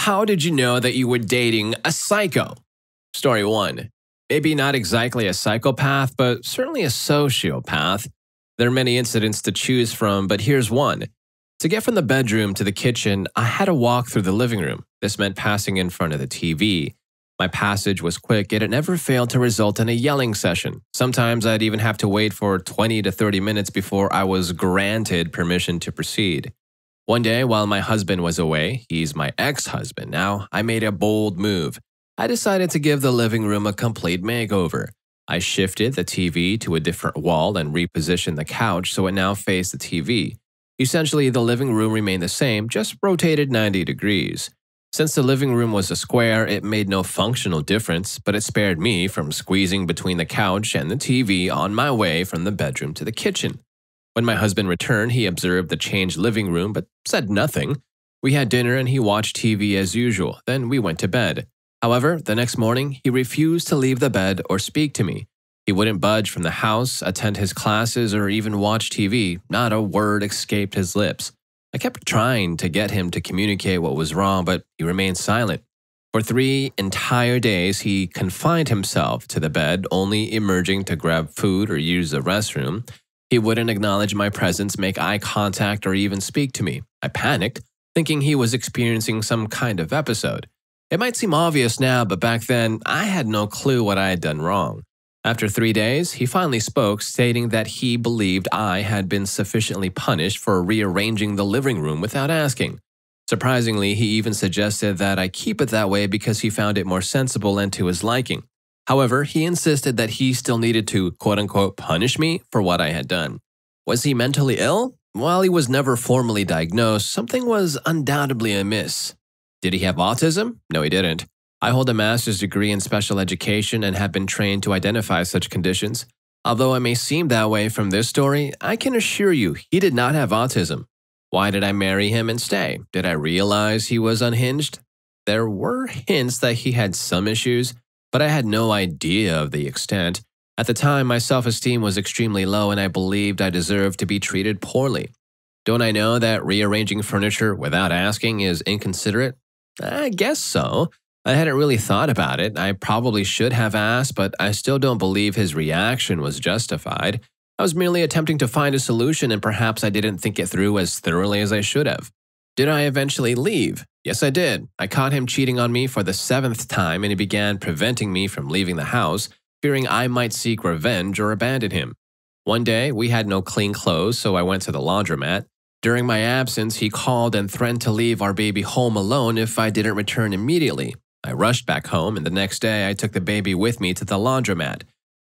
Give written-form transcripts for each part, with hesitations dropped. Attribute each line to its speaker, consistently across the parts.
Speaker 1: How did you know that you were dating a psycho? Story 1. Maybe not exactly a psychopath, but certainly a sociopath. There are many incidents to choose from, but here's one. To get from the bedroom to the kitchen, I had to walk through the living room. This meant passing in front of the TV. My passage was quick, yet it never failed to result in a yelling session. Sometimes I'd even have to wait for 20 to 30 minutes before I was granted permission to proceed. One day, while my husband was away, he's my ex-husband now, I made a bold move. I decided to give the living room a complete makeover. I shifted the TV to a different wall and repositioned the couch so it now faced the TV. Essentially, the living room remained the same, just rotated 90 degrees. Since the living room was a square, it made no functional difference, but it spared me from squeezing between the couch and the TV on my way from the bedroom to the kitchen. When my husband returned, he observed the changed living room but said nothing. We had dinner and he watched TV as usual, then we went to bed. However, the next morning, he refused to leave the bed or speak to me. He wouldn't budge from the house, attend his classes, or even watch TV. Not a word escaped his lips. I kept trying to get him to communicate what was wrong, but he remained silent. For 3 entire days, he confined himself to the bed, only emerging to grab food or use the restroom. He wouldn't acknowledge my presence, make eye contact, or even speak to me. I panicked, thinking he was experiencing some kind of episode. It might seem obvious now, but back then, I had no clue what I had done wrong. After 3 days, he finally spoke, stating that he believed I had been sufficiently punished for rearranging the living room without asking. Surprisingly, he even suggested that I keep it that way because he found it more sensible and to his liking. However, he insisted that he still needed to, quote-unquote, punish me for what I had done. Was he mentally ill? While he was never formally diagnosed, something was undoubtedly amiss. Did he have autism? No, he didn't. I hold a master's degree in special education and have been trained to identify such conditions. Although it may seem that way from this story, I can assure you he did not have autism. Why did I marry him and stay? Did I realize he was unhinged? There were hints that he had some issues, but I had no idea of the extent. At the time, my self-esteem was extremely low and I believed I deserved to be treated poorly. Don't I know that rearranging furniture without asking is inconsiderate? I guess so. I hadn't really thought about it. I probably should have asked, but I still don't believe his reaction was justified. I was merely attempting to find a solution and perhaps I didn't think it through as thoroughly as I should have. Did I eventually leave? Yes, I did. I caught him cheating on me for the 7th time and he began preventing me from leaving the house, fearing I might seek revenge or abandon him. One day, we had no clean clothes, so I went to the laundromat. During my absence, he called and threatened to leave our baby home alone if I didn't return immediately. I rushed back home, and the next day I took the baby with me to the laundromat.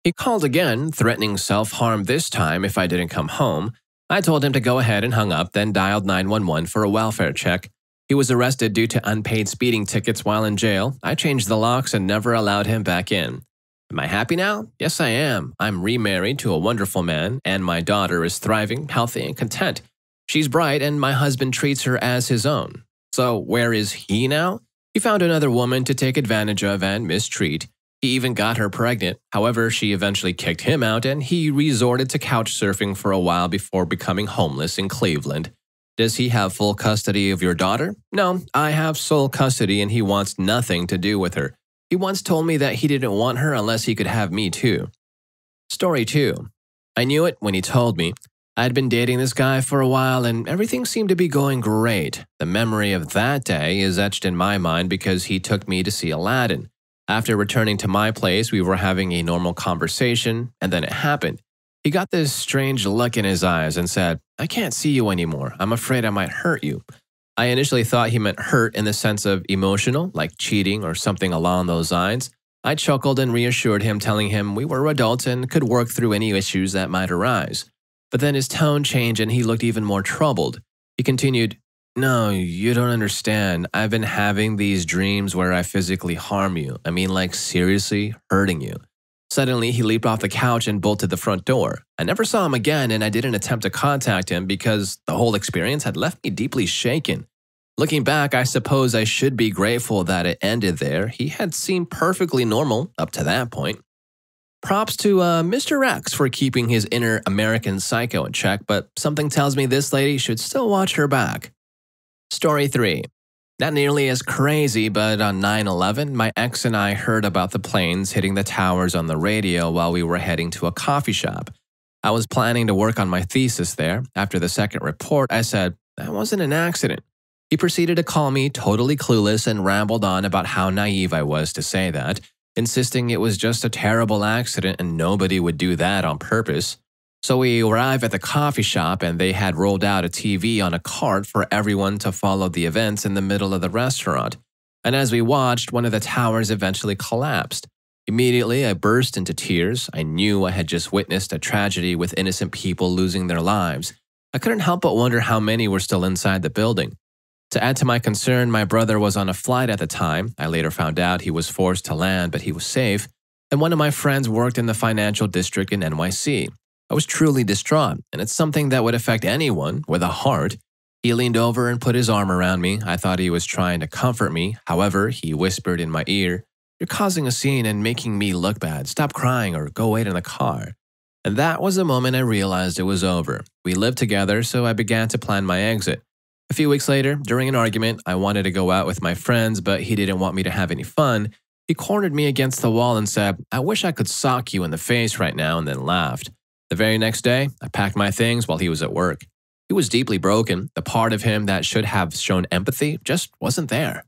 Speaker 1: He called again, threatening self-harm this time if I didn't come home. I told him to go ahead and hung up, then dialed 911 for a welfare check. He was arrested due to unpaid speeding tickets while in jail. I changed the locks and never allowed him back in. Am I happy now? Yes, I am. I'm remarried to a wonderful man, and my daughter is thriving, healthy, and content. She's bright, and my husband treats her as his own. So where is he now? He found another woman to take advantage of and mistreat. He even got her pregnant. However, she eventually kicked him out and he resorted to couch surfing for a while before becoming homeless in Cleveland. Does he have full custody of your daughter? No, I have sole custody and he wants nothing to do with her. He once told me that he didn't want her unless he could have me too. Story 2. I knew it when he told me. I had been dating this guy for a while and everything seemed to be going great. The memory of that day is etched in my mind because he took me to see Aladdin. After returning to my place, we were having a normal conversation, and then it happened. He got this strange look in his eyes and said, "I can't see you anymore. I'm afraid I might hurt you." I initially thought he meant hurt in the sense of emotional, like cheating or something along those lines. I chuckled and reassured him, telling him we were adults and could work through any issues that might arise. But then his tone changed and he looked even more troubled. He continued, "No, you don't understand. I've been having these dreams where I physically harm you. I mean, like seriously hurting you." Suddenly, he leaped off the couch and bolted the front door. I never saw him again and I didn't attempt to contact him because the whole experience had left me deeply shaken. Looking back, I suppose I should be grateful that it ended there. He had seemed perfectly normal up to that point. Props to Mr. X for keeping his inner American psycho in check, but something tells me this lady should still watch her back. Story 3. Not nearly as crazy, but on 9/11, my ex and I heard about the planes hitting the towers on the radio while we were heading to a coffee shop. I was planning to work on my thesis there. After the second report, I said, "That wasn't an accident." He proceeded to call me totally clueless and rambled on about how naive I was to say that, insisting it was just a terrible accident and nobody would do that on purpose. So we arrived at the coffee shop and they had rolled out a TV on a cart for everyone to follow the events in the middle of the restaurant. And as we watched, one of the towers eventually collapsed. Immediately, I burst into tears. I knew I had just witnessed a tragedy with innocent people losing their lives. I couldn't help but wonder how many were still inside the building. To add to my concern, my brother was on a flight at the time. I later found out he was forced to land, but he was safe. And one of my friends worked in the financial district in NYC. I was truly distraught, and it's something that would affect anyone with a heart. He leaned over and put his arm around me. I thought he was trying to comfort me. However, he whispered in my ear, "You're causing a scene and making me look bad. Stop crying or go wait in the car." And that was the moment I realized it was over. We lived together, so I began to plan my exit. A few weeks later, during an argument, I wanted to go out with my friends, but he didn't want me to have any fun. He cornered me against the wall and said, "I wish I could sock you in the face right now," and then laughed. The very next day, I packed my things while he was at work. He was deeply broken. The part of him that should have shown empathy just wasn't there.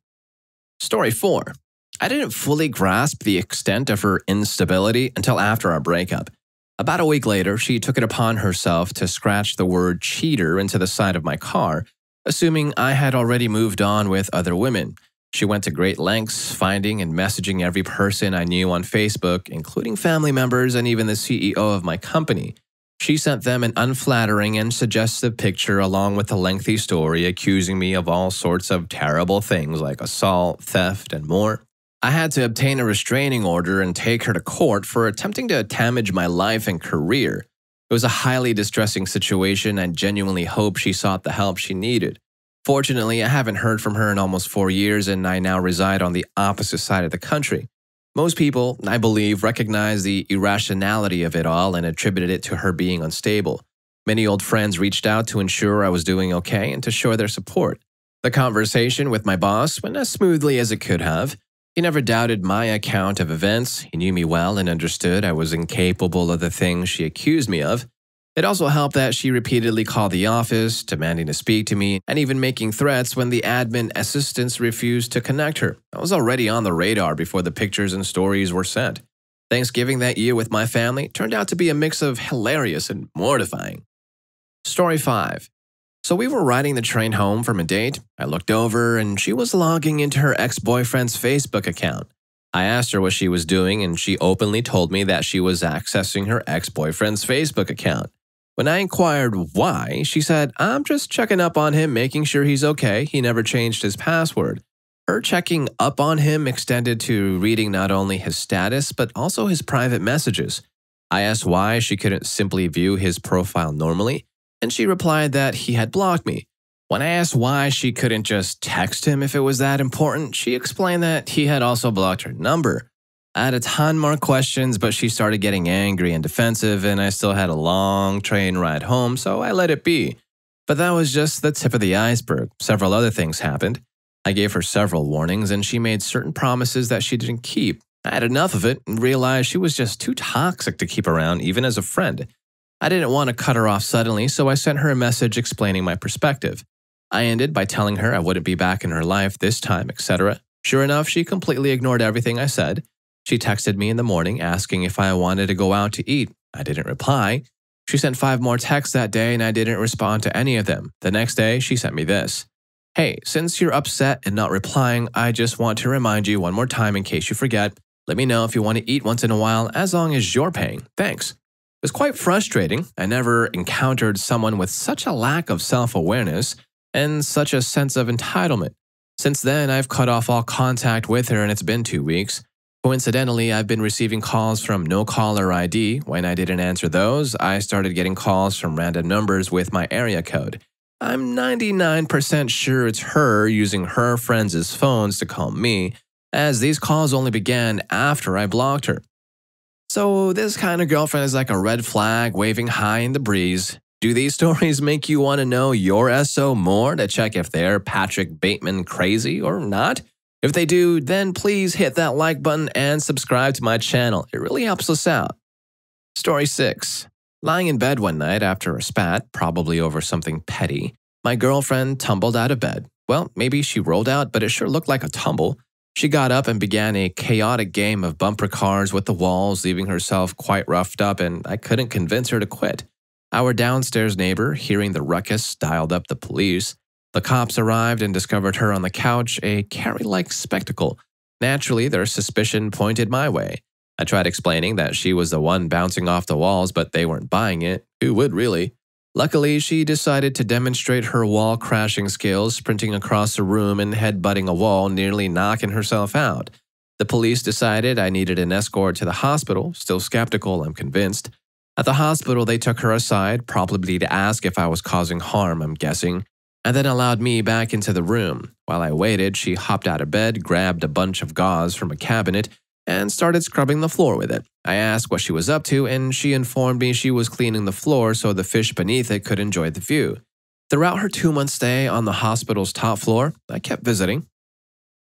Speaker 1: Story 4. I didn't fully grasp the extent of her instability until after our breakup. About a week later, she took it upon herself to scratch the word cheater into the side of my car, assuming I had already moved on with other women. She went to great lengths, finding and messaging every person I knew on Facebook, including family members and even the CEO of my company. She sent them an unflattering and suggestive picture along with a lengthy story accusing me of all sorts of terrible things like assault, theft, and more. I had to obtain a restraining order and take her to court for attempting to damage my life and career. It was a highly distressing situation and genuinely hope she sought the help she needed. Fortunately, I haven't heard from her in almost 4 years and I now reside on the opposite side of the country. Most people, I believe, recognize the irrationality of it all and attributed it to her being unstable. Many old friends reached out to ensure I was doing okay and to show their support. The conversation with my boss went as smoothly as it could have. He never doubted my account of events. He knew me well and understood I was incapable of the things she accused me of. It also helped that she repeatedly called the office, demanding to speak to me, and even making threats when the admin assistants refused to connect her. I was already on the radar before the pictures and stories were sent. Thanksgiving that year with my family turned out to be a mix of hilarious and mortifying. Story 5. So we were riding the train home from a date. I looked over and she was logging into her ex-boyfriend's Facebook account. I asked her what she was doing and she openly told me that she was accessing her ex-boyfriend's Facebook account. When I inquired why, she said, "I'm just checking up on him, making sure he's okay. He never changed his password." Her checking up on him extended to reading not only his status, but also his private messages. I asked why she couldn't simply view his profile normally, and she replied that he had blocked me. When I asked why she couldn't just text him if it was that important, she explained that he had also blocked her number. I had a ton more questions, but she started getting angry and defensive, and I still had a long train ride home, so I let it be. But that was just the tip of the iceberg. Several other things happened. I gave her several warnings, and she made certain promises that she didn't keep. I had enough of it and realized she was just too toxic to keep around, even as a friend. I didn't want to cut her off suddenly, so I sent her a message explaining my perspective. I ended by telling her I wouldn't be back in her life this time, etc. Sure enough, she completely ignored everything I said. She texted me in the morning asking if I wanted to go out to eat. I didn't reply. She sent 5 more texts that day and I didn't respond to any of them. The next day, she sent me this. "Hey, since you're upset and not replying, I just want to remind you one more time in case you forget. Let me know if you want to eat once in a while as long as you're paying. Thanks." It was quite frustrating. I never encountered someone with such a lack of self-awareness and such a sense of entitlement. Since then, I've cut off all contact with her and it's been 2 weeks. Coincidentally, I've been receiving calls from no caller ID. When I didn't answer those, I started getting calls from random numbers with my area code. I'm 99% sure it's her using her friends' phones to call me, as these calls only began after I blocked her. So this kind of girlfriend is like a red flag waving high in the breeze. Do these stories make you want to know your SO more to check if they're Patrick Bateman crazy or not? If they do, then please hit that like button and subscribe to my channel. It really helps us out. Story 6. Lying in bed one night after a spat, probably over something petty, my girlfriend tumbled out of bed. Well, maybe she rolled out, but it sure looked like a tumble. She got up and began a chaotic game of bumper cars with the walls, leaving herself quite roughed up, and I couldn't convince her to quit. Our downstairs neighbor, hearing the ruckus, dialed up the police. The cops arrived and discovered her on the couch, a Carrie-like spectacle. Naturally, their suspicion pointed my way. I tried explaining that she was the one bouncing off the walls, but they weren't buying it. Who would really? Luckily, she decided to demonstrate her wall-crashing skills, sprinting across the room and headbutting a wall, nearly knocking herself out. The police decided I needed an escort to the hospital, still skeptical, I'm convinced. At the hospital, they took her aside, probably to ask if I was causing harm, I'm guessing, and then allowed me back into the room. While I waited, she hopped out of bed, grabbed a bunch of gauze from a cabinet, and started scrubbing the floor with it. I asked what she was up to, and she informed me she was cleaning the floor so the fish beneath it could enjoy the view. Throughout her 2-month stay on the hospital's top floor, I kept visiting.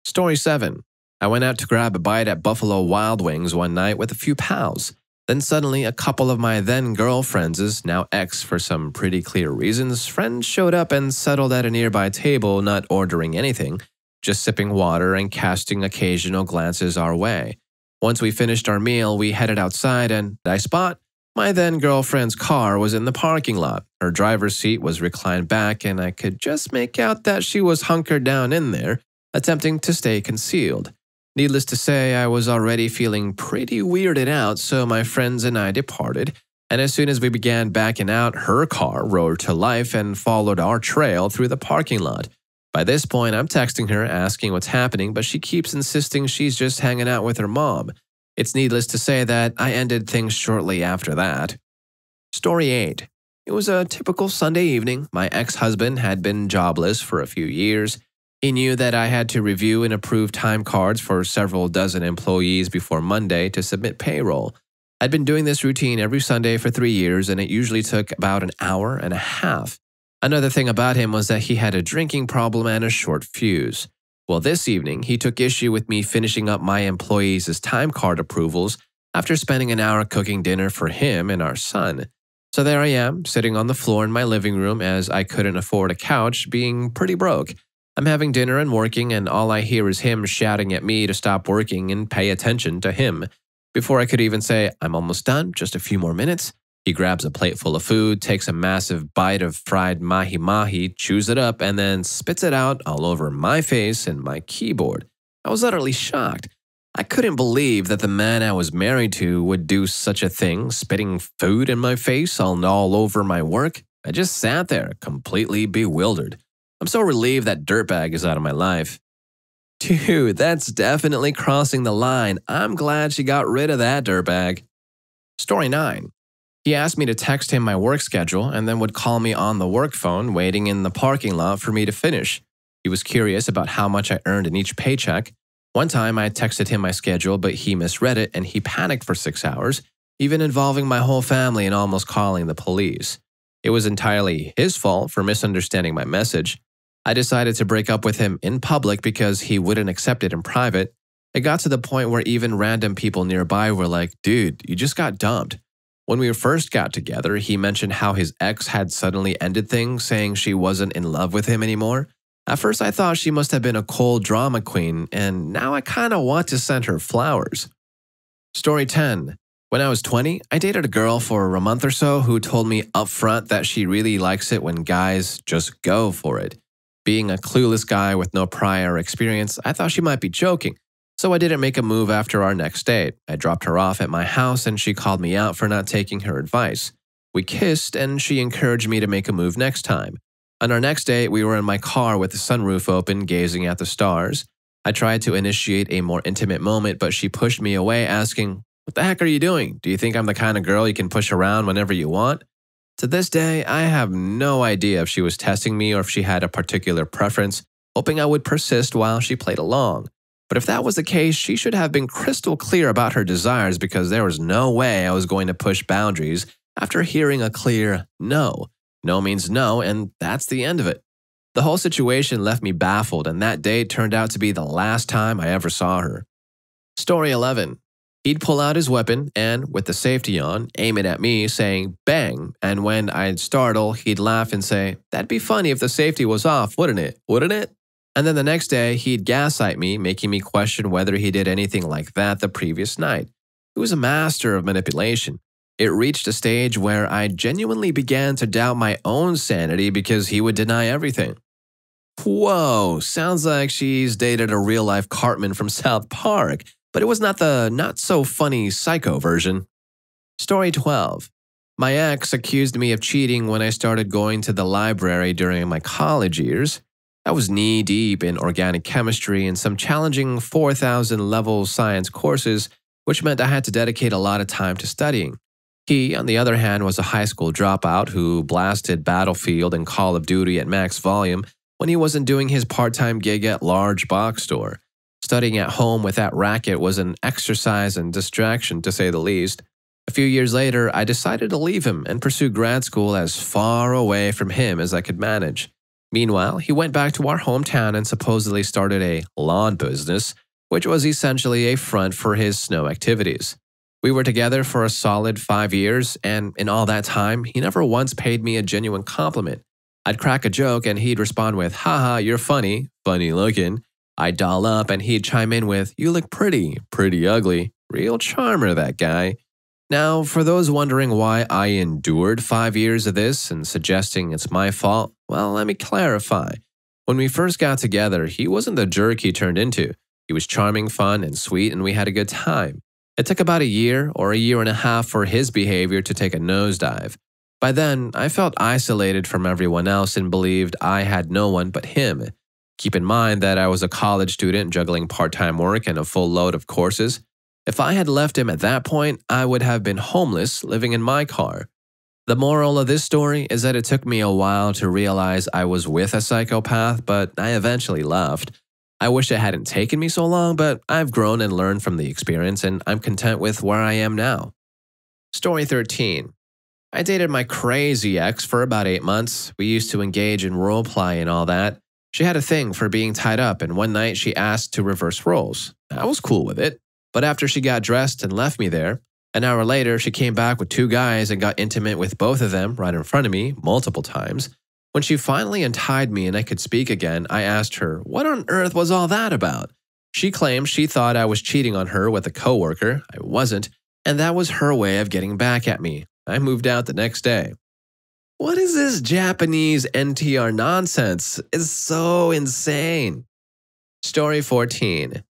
Speaker 1: Story 7. I went out to grab a bite at Buffalo Wild Wings one night with a few pals. Then suddenly, a couple of my then-girlfriends', now ex for some pretty clear reasons, friends showed up and settled at a nearby table, not ordering anything, just sipping water and casting occasional glances our way. Once we finished our meal, we headed outside and, I spot, my then-girlfriend's car was in the parking lot. Her driver's seat was reclined back, and I could just make out that she was hunkered down in there, attempting to stay concealed. Needless to say, I was already feeling pretty weirded out, so my friends and I departed, and as soon as we began backing out, her car roared to life and followed our trail through the parking lot. By this point, I'm texting her, asking what's happening, but she keeps insisting she's just hanging out with her mom. It's needless to say that I ended things shortly after that. Story 8. It was a typical Sunday evening. My ex-husband had been jobless for a few years. He knew that I had to review and approve time cards for several dozen employees before Monday to submit payroll. I'd been doing this routine every Sunday for 3 years, and it usually took about an hour and a half. Another thing about him was that he had a drinking problem and a short fuse. Well, this evening, he took issue with me finishing up my employees' time card approvals after spending an hour cooking dinner for him and our son. So there I am, sitting on the floor in my living room as I couldn't afford a couch, being pretty broke. I'm having dinner and working, and all I hear is him shouting at me to stop working and pay attention to him. Before I could even say, I'm almost done, just a few more minutes, he grabs a plate full of food, takes a massive bite of fried mahi-mahi, chews it up, and then spits it out all over my face and my keyboard. I was utterly shocked. I couldn't believe that the man I was married to would do such a thing, spitting food in my face and all over my work. I just sat there, completely bewildered. I'm so relieved that dirtbag is out of my life. Dude, that's definitely crossing the line. I'm glad she got rid of that dirtbag. Story 9. He asked me to text him my work schedule and then would call me on the work phone waiting in the parking lot for me to finish. He was curious about how much I earned in each paycheck. One time I texted him my schedule, but he misread it and he panicked for 6 hours, even involving my whole family and almost calling the police. It was entirely his fault for misunderstanding my message. I decided to break up with him in public because he wouldn't accept it in private. It got to the point where even random people nearby were like, dude, you just got dumped. When we first got together, he mentioned how his ex had suddenly ended things, saying she wasn't in love with him anymore. At first, I thought she must have been a cold drama queen, and now I kind of want to send her flowers. Story 10. When I was 20, I dated a girl for a month or so who told me upfront that she really likes it when guys just go for it. Being a clueless guy with no prior experience, I thought she might be joking, so I didn't make a move after our next date. I dropped her off at my house and she called me out for not taking her advice. We kissed and she encouraged me to make a move next time. On our next date, we were in my car with the sunroof open, gazing at the stars. I tried to initiate a more intimate moment, but she pushed me away, asking, "What the heck are you doing? Do you think I'm the kind of girl you can push around whenever you want?" To this day, I have no idea if she was testing me or if she had a particular preference, hoping I would persist while she played along. But if that was the case, she should have been crystal clear about her desires because there was no way I was going to push boundaries after hearing a clear no. No means no, and that's the end of it. The whole situation left me baffled, and that day turned out to be the last time I ever saw her. Story 11. He'd pull out his weapon and, with the safety on, aim it at me, saying, "Bang," and when I'd startle, he'd laugh and say, "That'd be funny if the safety was off, wouldn't it? Wouldn't it?" And then the next day, he'd gaslight me, making me question whether he did anything like that the previous night. He was a master of manipulation. It reached a stage where I genuinely began to doubt my own sanity because he would deny everything. Whoa, sounds like she's dated a real-life Cartman from South Park, but it was not the not-so-funny psycho version. Story 12. My ex accused me of cheating when I started going to the library during my college years. I was knee-deep in organic chemistry and some challenging 4,000-level science courses, which meant I had to dedicate a lot of time to studying. He, on the other hand, was a high school dropout who blasted Battlefield and Call of Duty at max volume when he wasn't doing his part-time gig at large box store. Studying at home with that racket was an exercise and distraction, to say the least. A few years later, I decided to leave him and pursue grad school as far away from him as I could manage. Meanwhile, he went back to our hometown and supposedly started a lawn business, which was essentially a front for his snow activities. We were together for a solid 5 years, and in all that time, he never once paid me a genuine compliment. I'd crack a joke and he'd respond with, "Haha, you're funny, funny looking." I'd doll up and he'd chime in with, "You look pretty, pretty ugly." Real charmer, that guy. Now, for those wondering why I endured 5 years of this and suggesting it's my fault, well, let me clarify. When we first got together, he wasn't the jerk he turned into. He was charming, fun, and sweet, and we had a good time. It took about a year or a year and a half for his behavior to take a nosedive. By then, I felt isolated from everyone else and believed I had no one but him. Keep in mind that I was a college student juggling part-time work and a full load of courses. If I had left him at that point, I would have been homeless, living in my car. The moral of this story is that it took me a while to realize I was with a psychopath, but I eventually left. I wish it hadn't taken me so long, but I've grown and learned from the experience, and I'm content with where I am now. Story 13. I dated my crazy ex for about 8 months. We used to engage in roleplay and all that. She had a thing for being tied up, and one night she asked to reverse roles. I was cool with it, but after she got dressed and left me there, an hour later she came back with 2 guys and got intimate with both of them right in front of me multiple times. When she finally untied me and I could speak again, I asked her, "What on earth was all that about?" She claimed she thought I was cheating on her with a coworker. I wasn't, and that was her way of getting back at me. I moved out the next day. What is this Japanese NTR nonsense? It's so insane. Story 14.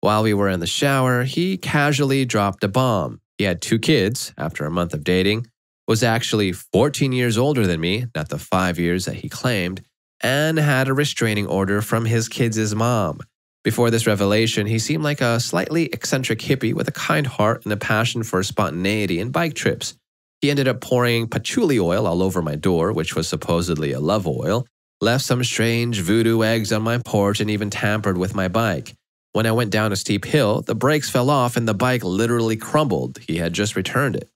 Speaker 1: While we were in the shower, he casually dropped a bomb. He had 2 kids after a month of dating, was actually 14 years older than me, not the 5 years that he claimed, and had a restraining order from his kids' mom. Before this revelation, he seemed like a slightly eccentric hippie with a kind heart and a passion for spontaneity and bike trips. He ended up pouring patchouli oil all over my door, which was supposedly a love oil, left some strange voodoo eggs on my porch, and even tampered with my bike. When I went down a steep hill, the brakes fell off and the bike literally crumbled. He had just returned it.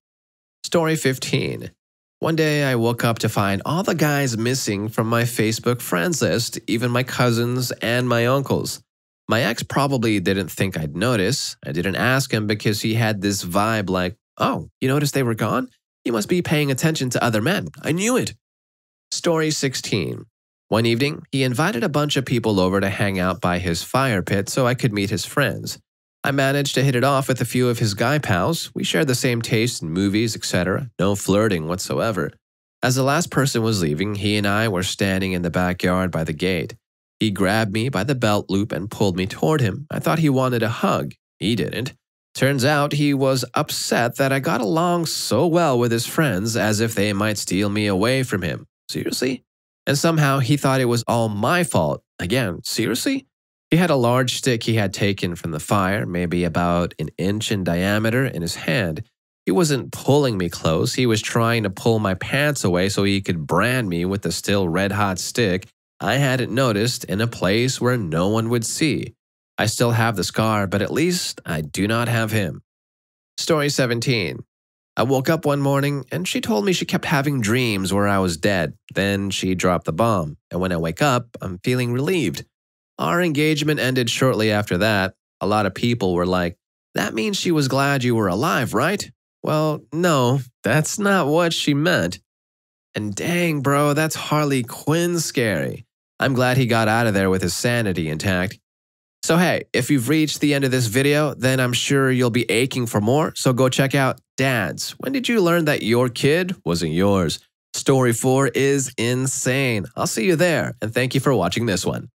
Speaker 1: Story 15. One day I woke up to find all the guys missing from my Facebook friends list, even my cousins and my uncles. My ex probably didn't think I'd notice. I didn't ask him because he had this vibe like, "Oh, you noticed they were gone? You must be paying attention to other men. I knew it." Story 16. One evening, he invited a bunch of people over to hang out by his fire pit so I could meet his friends. I managed to hit it off with a few of his guy pals. We shared the same taste in movies, etc. No flirting whatsoever. As the last person was leaving, he and I were standing in the backyard by the gate. He grabbed me by the belt loop and pulled me toward him. I thought he wanted a hug. He didn't. Turns out he was upset that I got along so well with his friends as if they might steal me away from him. Seriously? And somehow he thought it was all my fault. Again, seriously? He had a large stick he had taken from the fire, maybe about an inch in diameter, in his hand. He wasn't pulling me close. He was trying to pull my pants away so he could brand me with the still red-hot stick I hadn't noticed in a place where no one would see. I still have the scar, but at least I do not have him. Story 17. I woke up one morning and she told me she kept having dreams where I was dead. Then she dropped the bomb. And when I wake up, I'm feeling relieved. Our engagement ended shortly after that. A lot of people were like, that means she was glad you were alive, right? Well, no, that's not what she meant. And dang, bro, that's Harley Quinn scary. I'm glad he got out of there with his sanity intact. So hey, if you've reached the end of this video, then I'm sure you'll be aching for more, so go check out Dads, when did you learn that your kid wasn't yours? Story 4 is insane. I'll see you there, and thank you for watching this one.